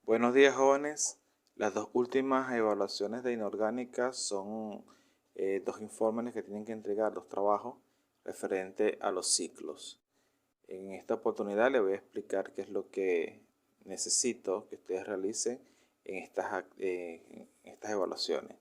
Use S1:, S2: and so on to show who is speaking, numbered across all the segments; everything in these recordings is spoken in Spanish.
S1: Buenos días, jóvenes. Las dos últimas evaluaciones de inorgánica son dos informes que tienen que entregar los trabajos referente a los ciclos. En esta oportunidad les voy a explicar qué es lo que necesito que ustedes realicen en estas evaluaciones.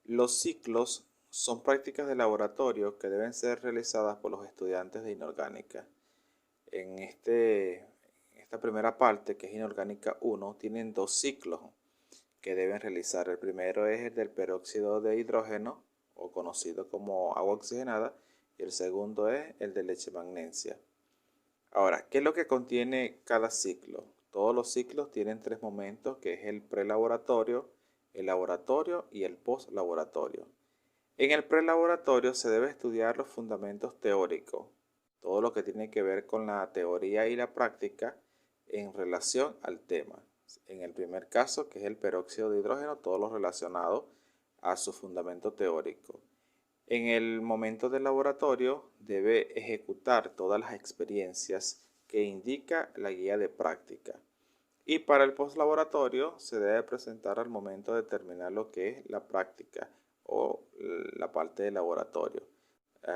S1: Los ciclos son prácticas de laboratorio que deben ser realizadas por los estudiantes de inorgánica. En esta primera parte, que es inorgánica 1, tienen dos ciclos que deben realizar. El primero es el del peróxido de hidrógeno, o conocido como agua oxigenada, y el segundo es el de leche magnesia. Ahora, ¿qué es lo que contiene cada ciclo? Todos los ciclos tienen tres momentos, que es el prelaboratorio, el laboratorio y el postlaboratorio. En el prelaboratorio se debe estudiar los fundamentos teóricos, todo lo que tiene que ver con la teoría y la práctica en relación al tema. En el primer caso, que es el peróxido de hidrógeno, todo lo relacionado a su fundamento teórico. En el momento del laboratorio debe ejecutar todas las experiencias que indica la guía de práctica. Y para el postlaboratorio se debe presentar al momento de terminar lo que es la práctica o la parte del laboratorio.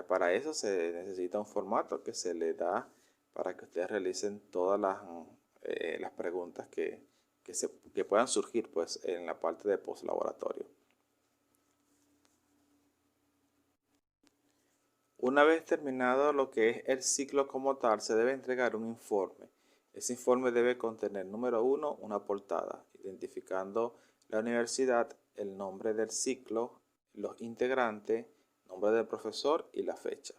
S1: Para eso se necesita un formato que se le da para que ustedes realicen todas las preguntas que puedan surgir pues, en la parte de postlaboratorio. Una vez terminado lo que es el ciclo como tal, se debe entregar un informe. Ese informe debe contener, número 1, una portada, identificando la universidad, el nombre del ciclo, los integrantes, nombre del profesor y la fecha.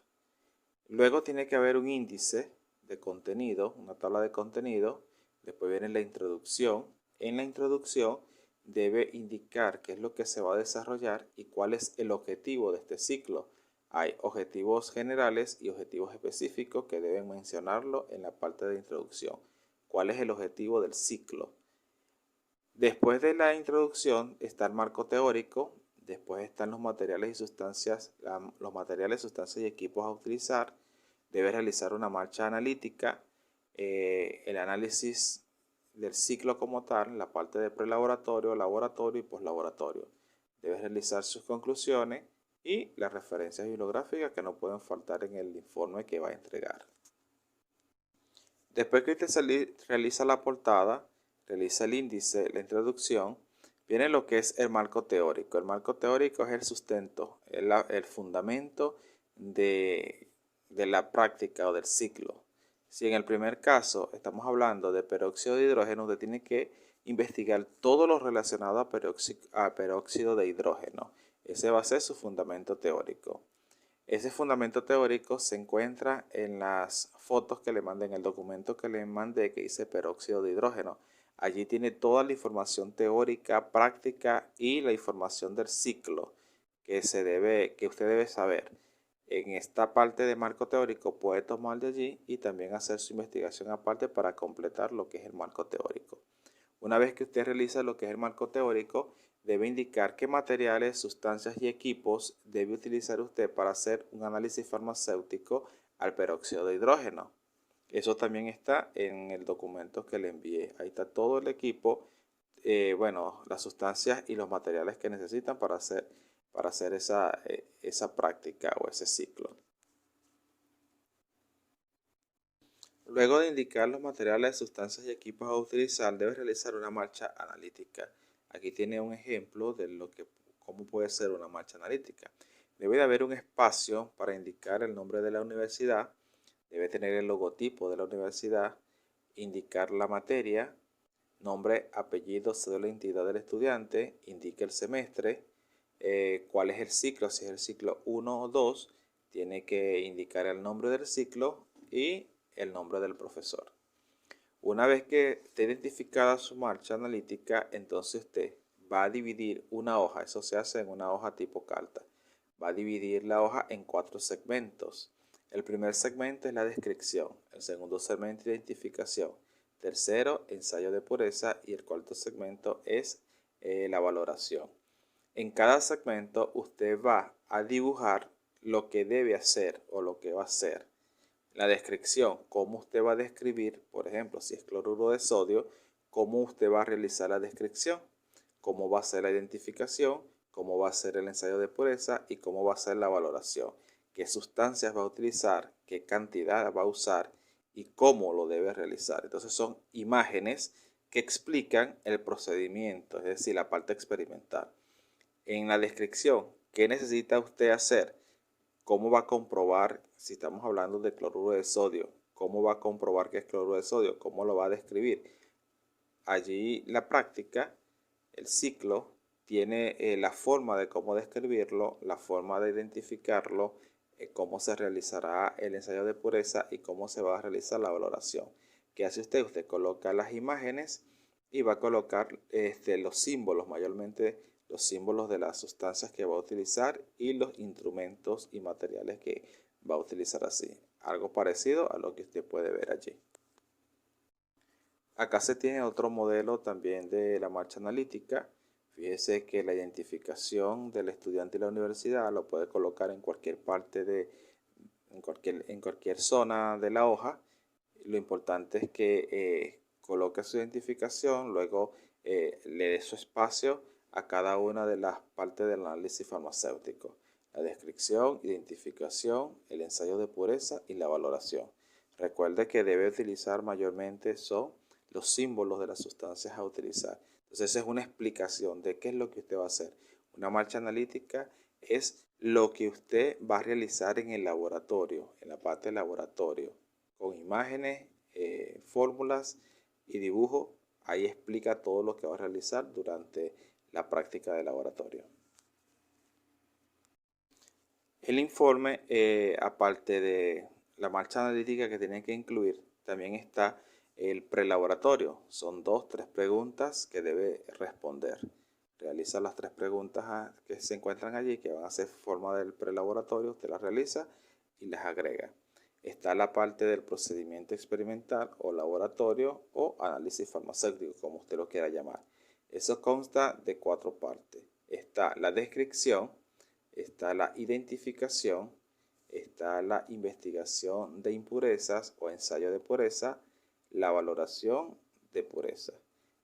S1: Luego tiene que haber un índice de contenido, una tabla de contenido. Después viene la introducción. En la introducción debe indicar qué es lo que se va a desarrollar y cuál es el objetivo de este ciclo. Hay objetivos generales y objetivos específicos que deben mencionarlo en la parte de introducción. ¿Cuál es el objetivo del ciclo? Después de la introducción está el marco teórico, después están los materiales y sustancias, sustancias y equipos a utilizar. Debe realizar una marcha analítica, el análisis del ciclo como tal, la parte de prelaboratorio, laboratorio y postlaboratorio. Debe realizar sus conclusiones y las referencias bibliográficas que no pueden faltar en el informe que va a entregar. Después que usted realiza la portada, realiza el índice, la introducción, viene lo que es el marco teórico. El marco teórico es el sustento, el fundamento de la práctica o del ciclo. Si en el primer caso estamos hablando de peróxido de hidrógeno, usted tiene que investigar todo lo relacionado a peróxido de hidrógeno. Ese va a ser su fundamento teórico. Ese fundamento teórico se encuentra en las fotos que le mandé, en el documento que le mandé que dice peróxido de hidrógeno. Allí tiene toda la información teórica, práctica y la información del ciclo que usted debe saber. En esta parte de marco teórico puede tomar de allí y también hacer su investigación aparte para completar lo que es el marco teórico. Una vez que usted realiza lo que es el marco teórico, debe indicar qué materiales, sustancias y equipos debe utilizar usted para hacer un análisis farmacéutico al peróxido de hidrógeno. Eso también está en el documento que le envié. Ahí está todo el equipo, las sustancias y los materiales que necesitan para hacer esa práctica o ese ciclo. Luego de indicar los materiales, sustancias y equipos a utilizar, debe realizar una marcha analítica. Aquí tiene un ejemplo de cómo puede ser una marcha analítica. Debe de haber un espacio para indicar el nombre de la universidad, debe tener el logotipo de la universidad, indicar la materia, nombre, apellido, cédula de identidad del estudiante, indica el semestre, cuál es el ciclo, si es el ciclo 1 o 2, tiene que indicar el nombre del ciclo y el nombre del profesor. Una vez que esté identificada su marcha analítica, entonces usted va a dividir una hoja, eso se hace en una hoja tipo carta. Va a dividir la hoja en 4 segmentos. El primer segmento es la descripción, el segundo segmento identificación, tercero ensayo de pureza y el cuarto segmento es la valoración. En cada segmento usted va a dibujar lo que debe hacer o lo que va a hacer. la descripción, cómo usted va a describir, por ejemplo, si es cloruro de sodio, cómo usted va a realizar la descripción, cómo va a ser la identificación, cómo va a ser el ensayo de pureza y cómo va a ser la valoración, qué sustancias va a utilizar, qué cantidad va a usar y cómo lo debe realizar. Entonces son imágenes que explican el procedimiento, es decir, la parte experimental. En la descripción, ¿qué necesita usted hacer? ¿Cómo va a comprobar si estamos hablando de cloruro de sodio? ¿Cómo va a comprobar que es cloruro de sodio? ¿Cómo lo va a describir? Allí la práctica, el ciclo, tiene la forma de cómo describirlo, la forma de identificarlo, cómo se realizará el ensayo de pureza y cómo se va a realizar la valoración. ¿Qué hace usted? Usted coloca las imágenes y va a colocar los símbolos, mayormente los símbolos de las sustancias que va a utilizar y los instrumentos y materiales que va a utilizar así. Algo parecido a lo que usted puede ver allí. Acá se tiene otro modelo también de la marcha analítica. Fíjese que la identificación del estudiante de la universidad lo puede colocar en cualquier parte en cualquier zona de la hoja. Lo importante es que coloque su identificación, luego le dé su espacio a cada una de las partes del análisis farmacéutico. La descripción, identificación, el ensayo de pureza y la valoración. Recuerde que debe utilizar mayormente son los símbolos de las sustancias a utilizar. Entonces esa es una explicación de qué es lo que usted va a hacer. Una marcha analítica es lo que usted va a realizar en el laboratorio, en la parte del laboratorio, con imágenes, fórmulas y dibujo. Ahí explica todo lo que va a realizar durante la práctica de laboratorio. El informe, aparte de la marcha analítica que tiene que incluir, también está el prelaboratorio. Son 2-3 preguntas que debe responder. Realiza las 3 preguntas que se encuentran allí, que van a ser forma del prelaboratorio. Usted las realiza y las agrega. Está la parte del procedimiento experimental o laboratorio o análisis farmacéutico, como usted lo quiera llamar. Eso consta de 4 partes. Está la descripción, está la identificación, está la investigación de impurezas o ensayo de pureza, la valoración de pureza.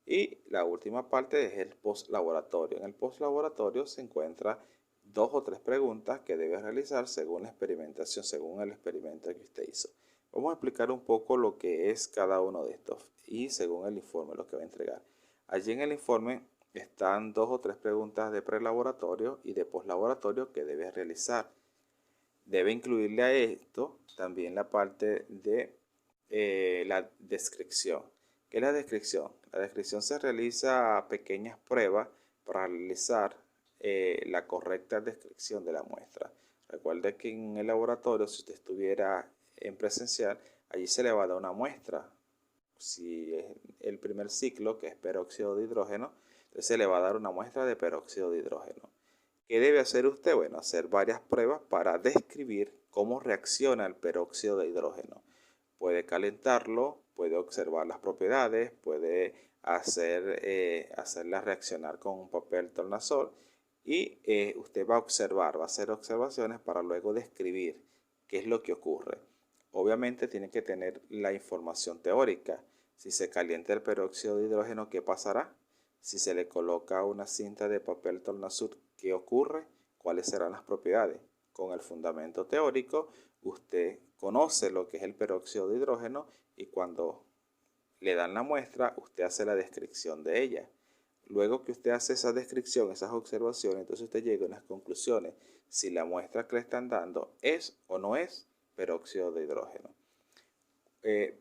S1: Y la última parte es el postlaboratorio. En el postlaboratorio se encuentra 2 o 3 preguntas que debe realizar según la experimentación, según el experimento que usted hizo. Vamos a explicar un poco lo que es cada uno de estos y según el informe lo que va a entregar. Allí en el informe están 2 o 3 preguntas de prelaboratorio y de postlaboratorio que debe realizar. Debe incluirle a esto también la parte de la descripción. ¿Qué es la descripción? La descripción se realiza a pequeñas pruebas para realizar la correcta descripción de la muestra. Recuerde que en el laboratorio, si usted estuviera en presencial, allí se le va a dar una muestra. Si es el primer ciclo, que es peróxido de hidrógeno, entonces se le va a dar una muestra de peróxido de hidrógeno. ¿Qué debe hacer usted? Bueno, hacer varias pruebas para describir cómo reacciona el peróxido de hidrógeno. Puede calentarlo, puede observar las propiedades, puede hacerla reaccionar con un papel tornasol y usted va a observar, va a hacer observaciones para luego describir qué es lo que ocurre. Obviamente tiene que tener la información teórica. Si se calienta el peróxido de hidrógeno, ¿qué pasará? Si se le coloca una cinta de papel tornasol, ¿qué ocurre? ¿Cuáles serán las propiedades? Con el fundamento teórico, usted conoce lo que es el peróxido de hidrógeno y cuando le dan la muestra, usted hace la descripción de ella. Luego que usted hace esa descripción, esas observaciones, entonces usted llega a unas conclusiones. Si la muestra que le están dando es o no es peróxido de hidrógeno.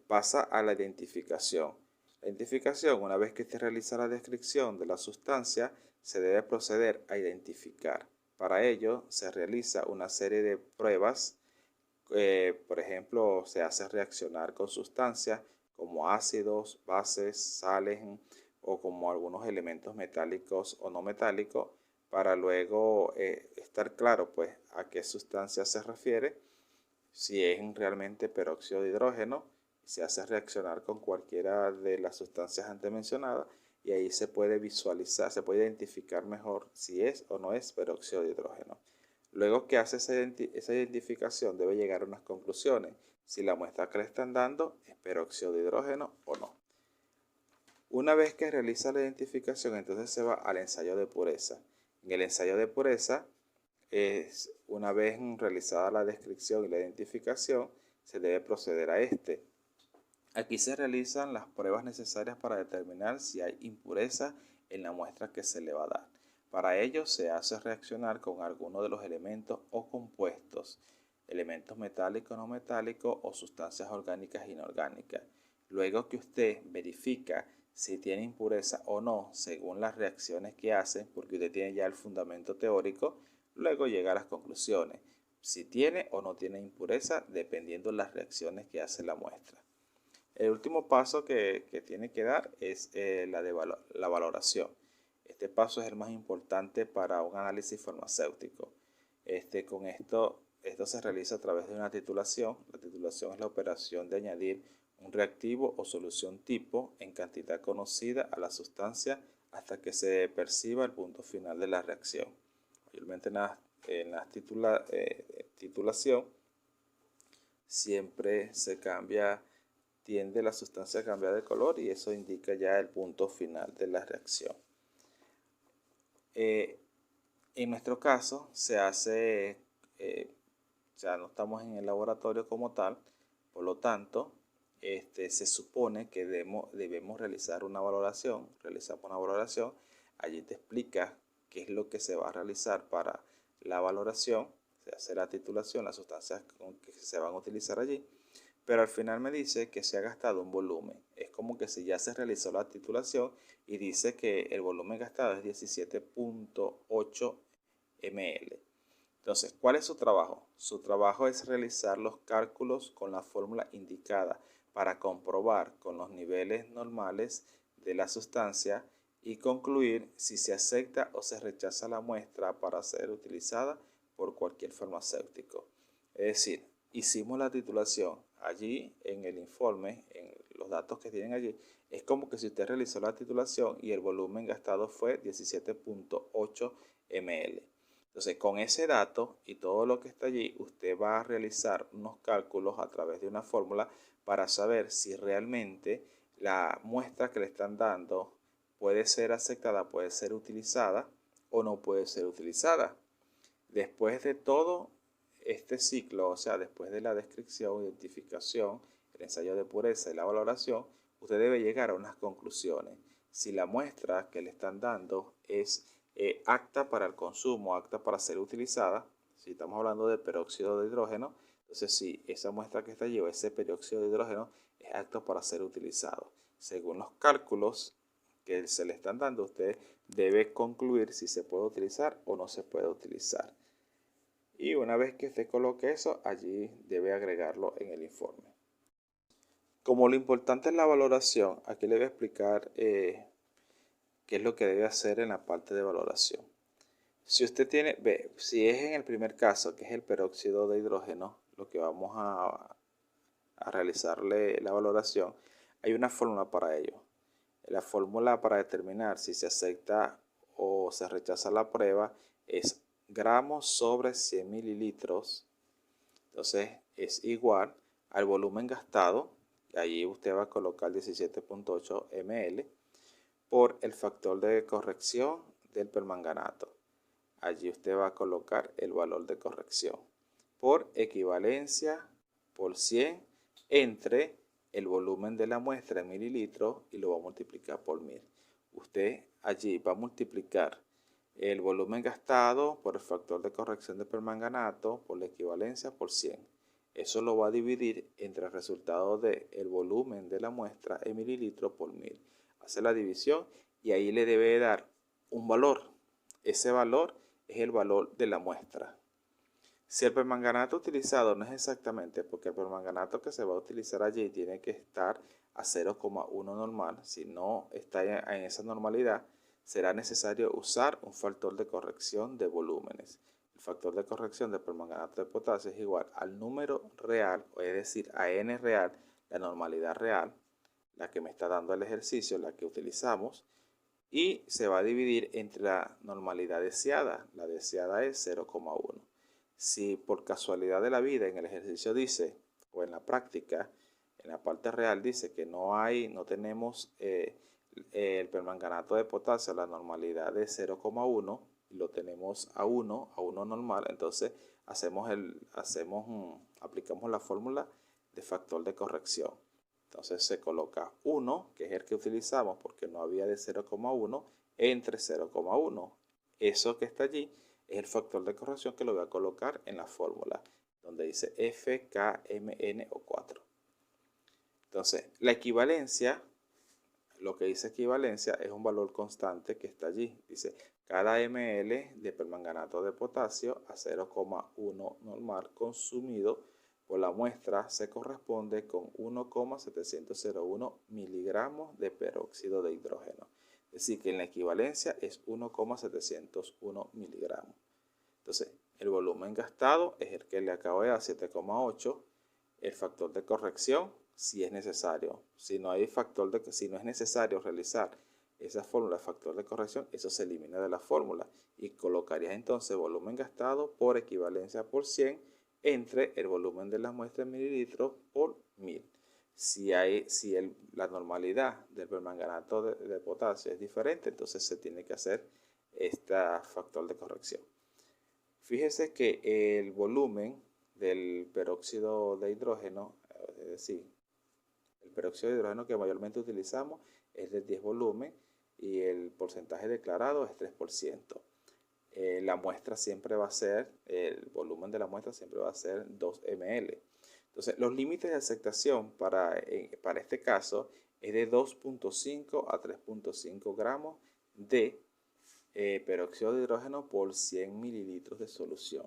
S1: Pasa a la identificación. La identificación, una vez que usted realiza la descripción de la sustancia, se debe proceder a identificar. Para ello se realiza una serie de pruebas. Por ejemplo, se hace reaccionar con sustancias como ácidos, bases, sales o como algunos elementos metálicos o no metálicos para luego estar claro pues a qué sustancia se refiere. Si es realmente peróxido de hidrógeno, se hace reaccionar con cualquiera de las sustancias antes mencionadas y ahí se puede visualizar, se puede identificar mejor si es o no es peróxido de hidrógeno. Luego que hace esa identificación debe llegar a unas conclusiones. si la muestra que le están dando es peróxido de hidrógeno o no. Una vez que realiza la identificación, entonces se va al ensayo de pureza. En el ensayo de pureza, una vez realizada la descripción y la identificación, se debe proceder a este. Aquí se realizan las pruebas necesarias para determinar si hay impureza en la muestra que se le va a dar. Para ello se hace reaccionar con alguno de los elementos o compuestos, elementos metálicos, no metálicos o sustancias orgánicas e inorgánicas. Luego que usted verifica si tiene impureza o no según las reacciones que hace, porque usted tiene ya el fundamento teórico, luego llega a las conclusiones, si tiene o no tiene impureza dependiendo de las reacciones que hace la muestra. El último paso que tiene que dar es la valoración. Este paso es el más importante para un análisis farmacéutico. Con esto se realiza a través de una titulación. La titulación es la operación de añadir un reactivo o solución tipo en cantidad conocida a la sustancia hasta que se perciba el punto final de la reacción. Mayormente en la titulación siempre tiende la sustancia a cambiar de color y eso indica ya el punto final de la reacción. En nuestro caso se hace, ya no estamos en el laboratorio como tal, por lo tanto se supone que debemos realizar una valoración. Realizamos una valoración, allí te explica qué es lo que se va a realizar para la valoración, se hace la titulación, las sustancias que se van a utilizar allí, pero al final me dice que se ha gastado un volumen. Es como que si ya se realizó la titulación y dice que el volumen gastado es 17.8 ml. Entonces, ¿cuál es su trabajo? Su trabajo es realizar los cálculos con la fórmula indicada para comprobar con los niveles normales de la sustancia y concluir si se acepta o se rechaza la muestra para ser utilizada por cualquier farmacéutico. Es decir, hicimos la titulación allí en el informe, en los datos que tienen allí, es como que si usted realizó la titulación y el volumen gastado fue 17.8 ml. Entonces, con ese dato y todo lo que está allí, usted va a realizar unos cálculos a través de una fórmula para saber si realmente la muestra que le están dando puede ser aceptada, puede ser utilizada o no puede ser utilizada. Después de todo este ciclo, o sea, después de la descripción, identificación, el ensayo de pureza y la valoración, usted debe llegar a unas conclusiones. Si la muestra que le están dando es apta para el consumo, apta para ser utilizada, si estamos hablando de peróxido de hidrógeno, entonces si esa muestra que está allí o ese peróxido de hidrógeno es apto para ser utilizado. Según los cálculos que se le están dando, usted debe concluir si se puede utilizar o no se puede utilizar. Y una vez que usted coloque eso, allí debe agregarlo en el informe. Como lo importante es la valoración, aquí le voy a explicar qué es lo que debe hacer en la parte de valoración. Si usted tiene, si es en el primer caso, que es el peróxido de hidrógeno, lo que vamos a realizarle la valoración, hay una fórmula para ello. La fórmula para determinar si se acepta o se rechaza la prueba es gramos sobre 100 mililitros. Entonces es igual al volumen gastado, allí usted va a colocar 17.8 ml, por el factor de corrección del permanganato. Allí usted va a colocar el valor de corrección por equivalencia por 100 entre el volumen de la muestra en mililitros y lo va a multiplicar por 1000. Usted allí va a multiplicar el volumen gastado por el factor de corrección de permanganato por la equivalencia por 100. Eso lo va a dividir entre el resultado del volumen de la muestra en mililitros por 1000. Hace la división y ahí le debe dar un valor. Ese valor es el valor de la muestra. Si el permanganato utilizado no es exactamente, porque el permanganato que se va a utilizar allí tiene que estar a 0,1 normal, si no está en esa normalidad, será necesario usar un factor de corrección de volúmenes. El factor de corrección del permanganato de potasio es igual al número real, es decir, a n real, la normalidad real, la que me está dando el ejercicio, la que utilizamos, y se va a dividir entre la normalidad deseada. La deseada es 0,1. Si por casualidad de la vida en el ejercicio dice o en la práctica, en la parte real, dice que no tenemos el permanganato de potasio, la normalidad de 0,1, y lo tenemos a 1 normal, entonces aplicamos la fórmula de factor de corrección. Entonces se coloca 1, que es el que utilizamos porque no había de 0,1, entre 0,1. Eso que está allí es el factor de corrección que lo voy a colocar en la fórmula, donde dice FKMnO4. Entonces, la equivalencia, lo que dice equivalencia es un valor constante que está allí. Dice, cada ml de permanganato de potasio a 0,1 normal consumido por la muestra se corresponde con 1,701 miligramos de peróxido de hidrógeno. Es decir, que en la equivalencia es 1,701 miligramos. Entonces, el volumen gastado es el que le acabo de dar, 7,8. El factor de corrección, si es necesario. Si no es necesario realizar esa fórmula de factor de corrección, eso se elimina de la fórmula y colocarías entonces volumen gastado por equivalencia por 100 entre el volumen de la muestra en mililitros por 1000. Si la normalidad del permanganato de potasio es diferente, entonces se tiene que hacer este factor de corrección. Fíjese que el volumen del peróxido de hidrógeno, es decir, el peróxido de hidrógeno que mayormente utilizamos es de 10 volumen y el porcentaje declarado es 3%. La muestra siempre va a ser, el volumen de la muestra siempre va a ser 2 ml. Entonces, los límites de aceptación para este caso es de 2,5 a 3,5 gramos de peróxido de hidrógeno por 100 mililitros de solución.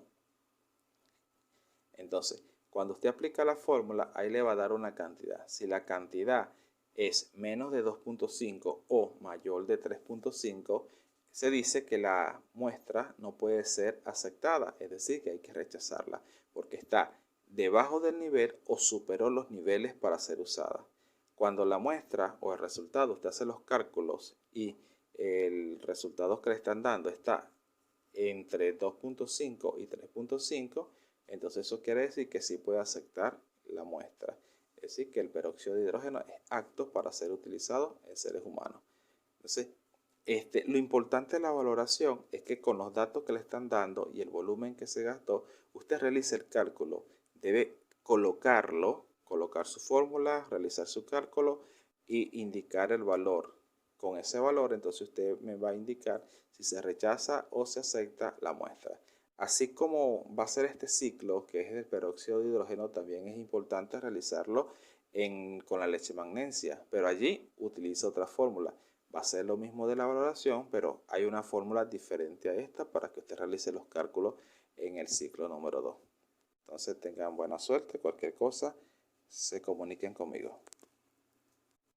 S1: Entonces, cuando usted aplica la fórmula, ahí le va a dar una cantidad. Si la cantidad es menos de 2,5 o mayor de 3,5, se dice que la muestra no puede ser aceptada, es decir, que hay que rechazarla, porque está debajo del nivel o superó los niveles para ser usada. Cuando la muestra o el resultado, usted hace los cálculos y el resultado que le están dando está entre 2,5 y 3,5, entonces eso quiere decir que sí puede aceptar la muestra. Es decir, que el peróxido de hidrógeno es apto para ser utilizado en seres humanos. Entonces, lo importante de la valoración es que con los datos que le están dando y el volumen que se gastó, usted realice el cálculo. Debe colocar su fórmula, realizar su cálculo y indicar el valor. Con ese valor, entonces usted me va a indicar si se rechaza o se acepta la muestra. Así como va a ser este ciclo, que es el peróxido de hidrógeno, también es importante realizarlo con la leche magnesia, pero allí utiliza otra fórmula. Va a ser lo mismo de la valoración, pero hay una fórmula diferente a esta para que usted realice los cálculos en el ciclo número 2. Entonces tengan buena suerte, cualquier cosa, se comuniquen conmigo.